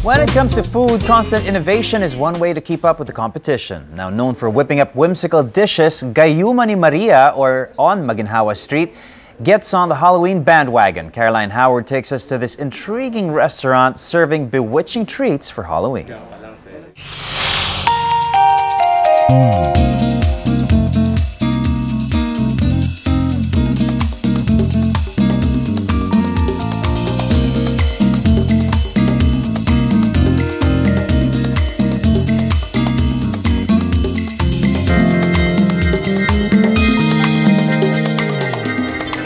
When it comes to food, constant innovation is one way to keep up with the competition. Now known for whipping up whimsical dishes, Gayuma ni Maria, or on Maginhawa Street, gets on the Halloween bandwagon. Caroline Howard takes us to this intriguing restaurant serving bewitching treats for Halloween.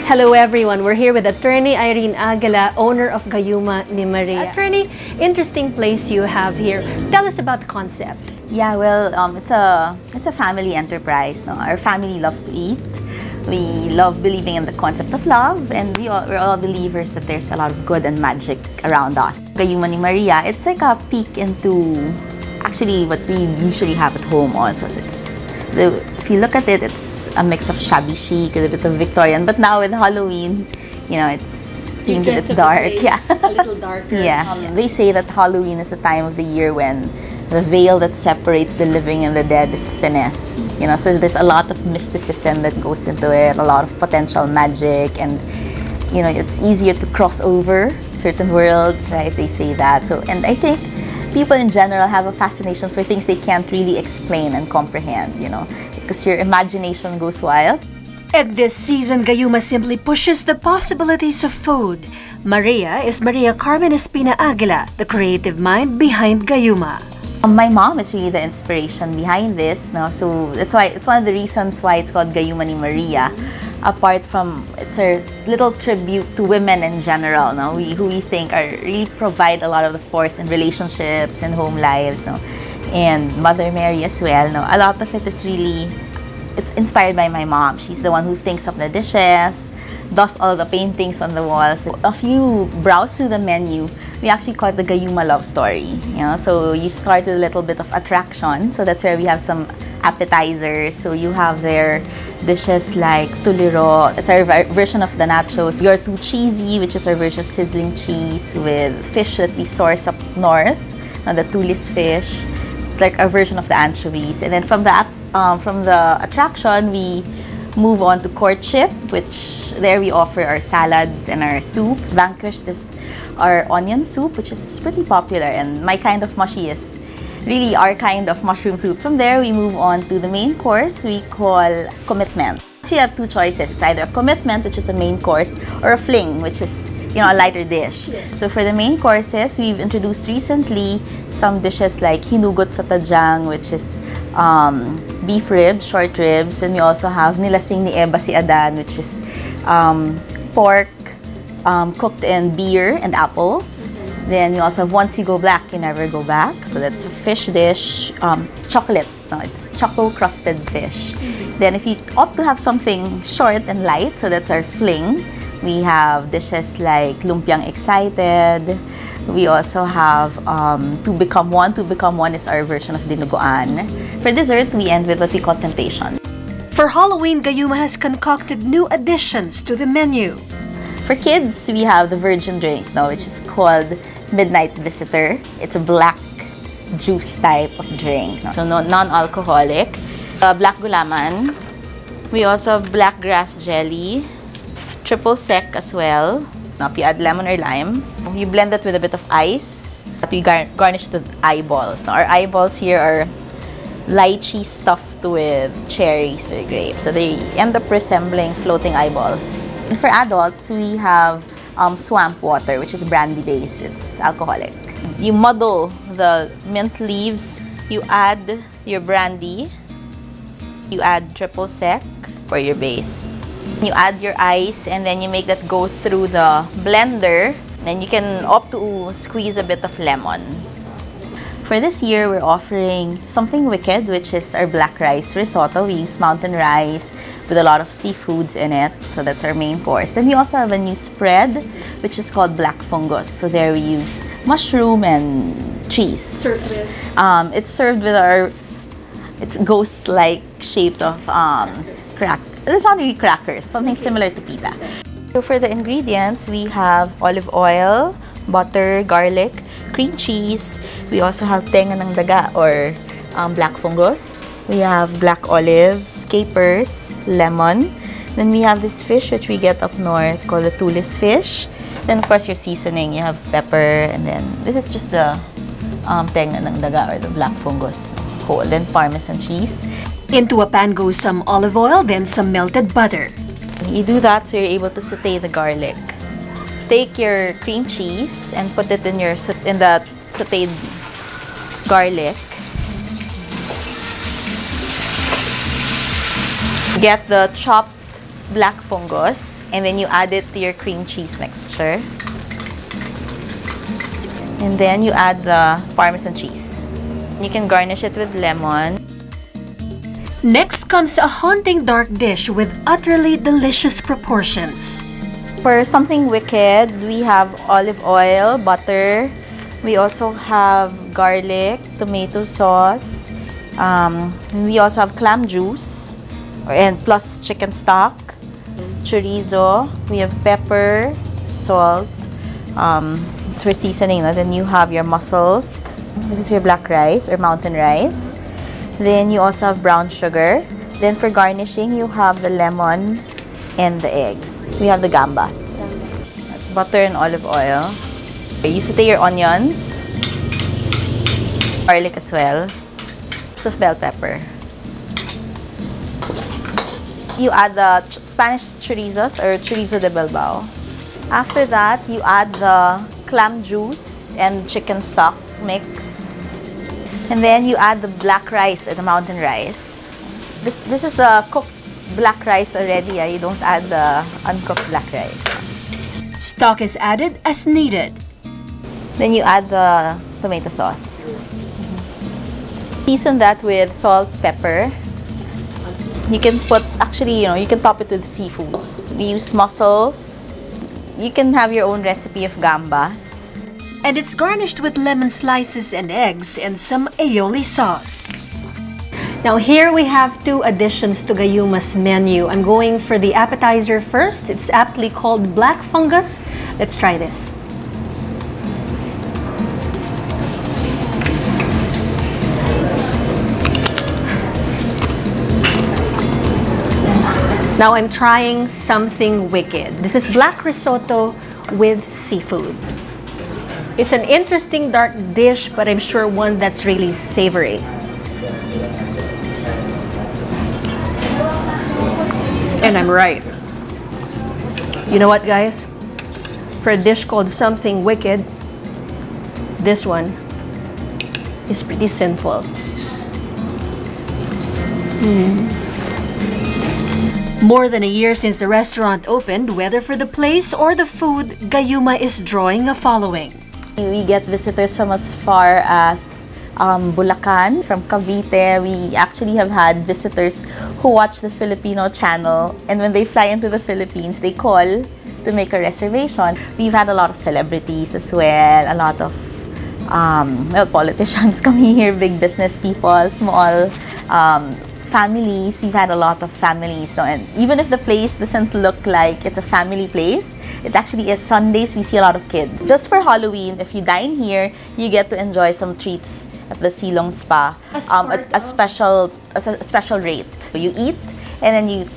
Hello everyone, we're here with Attorney Irene Aguila, owner of Gayuma ni Maria. Attorney, interesting place you have here. Tell us about the concept. Yeah, well, it's a family enterprise. No? Our family loves to eat. We love believing in the concept of love, and we're all believers that there's a lot of good and magic around us. Gayuma ni Maria, it's like a peek into actually what we usually have at home also. So if you look at it, it's a mix of shabby chic, a bit of Victorian, but now with Halloween, you know, it's themed a bit dark. Yeah. A little darker. Yeah. They say that Halloween is the time of the year when the veil that separates the living and the dead is thinnest. You know, so there's a lot of mysticism that goes into it, a lot of potential magic, and you know, it's easier to cross over certain worlds, right? They say that. So, and I think people in general have a fascination for things they can't really explain and comprehend, you know, because your imagination goes wild. At this season, Gayuma simply pushes the possibilities of food. Maria is Maria Carmen Espina Aguila, the creative mind behind Gayuma. My mom is really the inspiration behind this, no? So that's why it's one of the reasons why it's called Gayuma ni Maria. Apart from, it's a little tribute to women in general, no? Who we think really provide a lot of the force in relationships and home lives, no? And Mother Mary as well, no? A lot of it is really, it's inspired by my mom. She's the one who thinks of the dishes, does all the paintings on the walls. If you browse through the menu, we actually call it the Gayuma love story. You know, so you start with a little bit of attraction. So that's where we have some appetizers. So you have their dishes like tuliro. It's our version of the nachos. You're too cheesy, which is our version of sizzling cheese with fish that we source up north, the tulis fish. It's like a version of the anchovies. And then from the attraction, we move on to courtship, which there we offer our salads and our soups. Vanquish is our onion soup, which is pretty popular, and my kind of mushy is really our kind of mushroom soup. From there, we move on to the main course we call commitment. You have two choices. It's either a commitment, which is a main course, or a fling, which is, you know, a lighter dish. Yes. So for the main courses, we've introduced recently some dishes like hinugot sa tadyang, which is beef ribs, short ribs, and we also have nilasing ni Eba si Adan, which is pork cooked in beer and apples. Then we also have Once You Go Black, You Never Go Back. So that's a fish dish, chocolate. No, it's chocolate-crusted fish. Then if you opt to have something short and light, so that's our fling. We have dishes like Lumpiang Excited. We also have To Become One. To Become One is our version of dinuguan. For dessert, we end with what we call Temptation. For Halloween, Gayuma has concocted new additions to the menu. For kids, we have the virgin drink, no, which is called Midnight Visitor. It's a black juice type of drink, no? So non-alcoholic. Black gulaman. We also have black grass jelly. Triple sec as well. Now, if you add lemon or lime, you blend it with a bit of ice. You garnish the eyeballs. Now, our eyeballs here are lychee stuffed with cherries or grapes. So they end up resembling floating eyeballs. And for adults, we have swamp water, which is brandy-based. It's alcoholic. You muddle the mint leaves, you add your brandy, you add triple sec for your base. You add your ice, and then you make that go through the blender. Then you can opt to squeeze a bit of lemon. For this year, we're offering something wicked, which is our black rice risotto. We use mountain rice with a lot of seafoods in it. So that's our main course. Then we also have a new spread, which is called black fungus. So there we use mushroom and cheese. Served with? It's served with our, it's ghost-like shaped of it's not really crackers, something similar to pita. So for the ingredients, we have olive oil, butter, garlic, cream cheese. We also have tenga ng daga or black fungus. We have black olives, capers, lemon. Then we have this fish which we get up north called the tulis fish. Then of course your seasoning, you have pepper, and then this is just the tenga ng daga or the black fungus whole. Then parmesan cheese. Into a pan goes some olive oil, then some melted butter. You do that so you're able to saute the garlic. Take your cream cheese and put it in the sauteed garlic. Get the chopped black fungus and then you add it to your cream cheese mixture. And then you add the parmesan cheese. You can garnish it with lemon. Next comes a haunting dark dish with utterly delicious proportions. For something wicked, we have olive oil, butter. We also have garlic, tomato sauce. We also have clam juice, and plus chicken stock, chorizo. We have pepper, salt. It's for seasoning. Then you have your mussels. This is your black rice or mountain rice. Then you also have brown sugar. Then for garnishing, you have the lemon and the eggs. We have the gambas. That's butter and olive oil. You saute your onions, garlic as well, chips of bell pepper. You add the Spanish chorizos or chorizo de Bilbao. After that, you add the clam juice and chicken stock mix. And then you add the black rice or the mountain rice. This is the cooked black rice already. You don't add the uncooked black rice. Stock is added as needed. Then you add the tomato sauce. Season that with salt, pepper. You can put, actually, you can top it with seafoods. We use mussels. You can have your own recipe of gambas. And it's garnished with lemon slices and eggs and some aioli sauce. Now here we have two additions to Gayuma's menu. I'm going for the appetizer first. It's aptly called black fungus. Let's try this. Now I'm trying something wicked. This is black risotto with seafood. It's an interesting dark dish, but I'm sure one that's really savory. And I'm right. You know what, guys? For a dish called something wicked, this one is pretty sinful. More than a year since the restaurant opened, whether for the place or the food, Gayuma is drawing a following. We get visitors from as far as Bulacan, from Cavite. We actually have had visitors who watch the Filipino channel, and when they fly into the Philippines, they call to make a reservation. We've had a lot of celebrities as well, a lot of politicians coming here, big business people, small families. We've had a lot of families. And even if the place doesn't look like it's a family place, it actually is. Sundays, we see a lot of kids. Just for Halloween, if you dine here, you get to enjoy some treats at the Silong Spa, a special rate. You eat, and then you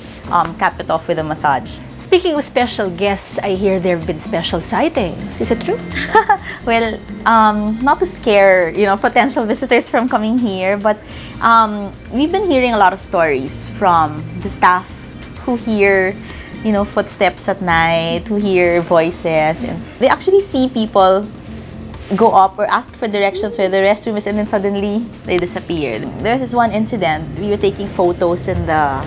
cap it off with a massage. Speaking of special guests, I hear there have been special sightings. Is it true? Well, not to scare potential visitors from coming here, but we've been hearing a lot of stories from the staff who hear footsteps at night, who hear voices, and they actually see people go up or ask for directions where the restroom is, and then suddenly they disappeared. There's this one incident. We were taking photos in the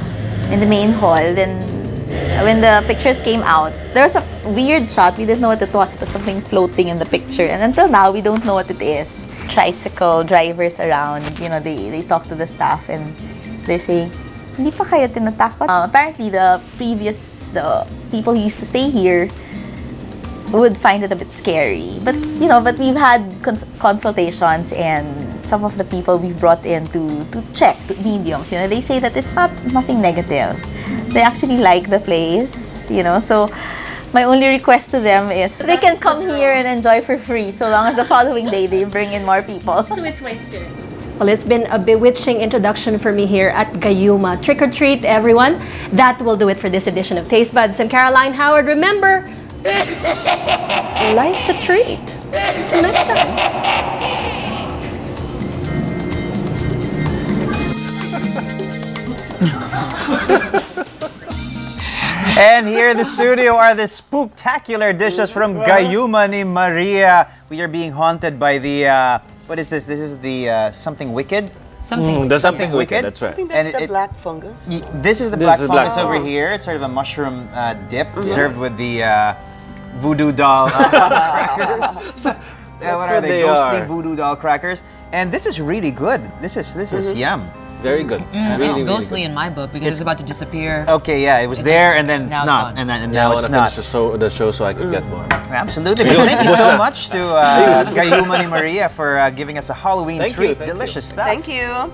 main hall. Then when the pictures came out, there was a weird shot. We didn't know what it was. It was something floating in the picture, and until now we don't know what it is. Tricycle drivers around, they talk to the staff and they say, "Hindi pa kayo tinatakot?" Apparently the people who used to stay here would find it a bit scary. But we've had consultations, and some of the people we've brought in to check, mediums, they say that it's nothing negative. They actually like the place, so My only request to them is they can come here and enjoy for free so long as the following day they bring in more people. Sweet, sweet spirit. Well, it's been a bewitching introduction for me here at Gayuma. Trick or treat, everyone. That will do it for this edition of Taste Buds. And Caroline Howard, remember, life's a treat. Till next time. And here in the studio are the spooktacular dishes from Gayuma ni Maria. We are being haunted by the, what is this? This is the something wicked? Something wicked, that's right. I think that's the black fungus. This is the black fungus over here. It's sort of a mushroom dip served with the voodoo doll crackers. What are they? Ghostly voodoo doll crackers. And this is really good. This is yum. Very good. It's ghostly in my book because it's about to disappear. Okay, yeah, it was there and then it's not. And now it's not. I want to finish the show so I can get more. Absolutely. Thank you so much to Gayuma ni Maria for giving us a Halloween treat. Delicious stuff. Thank you.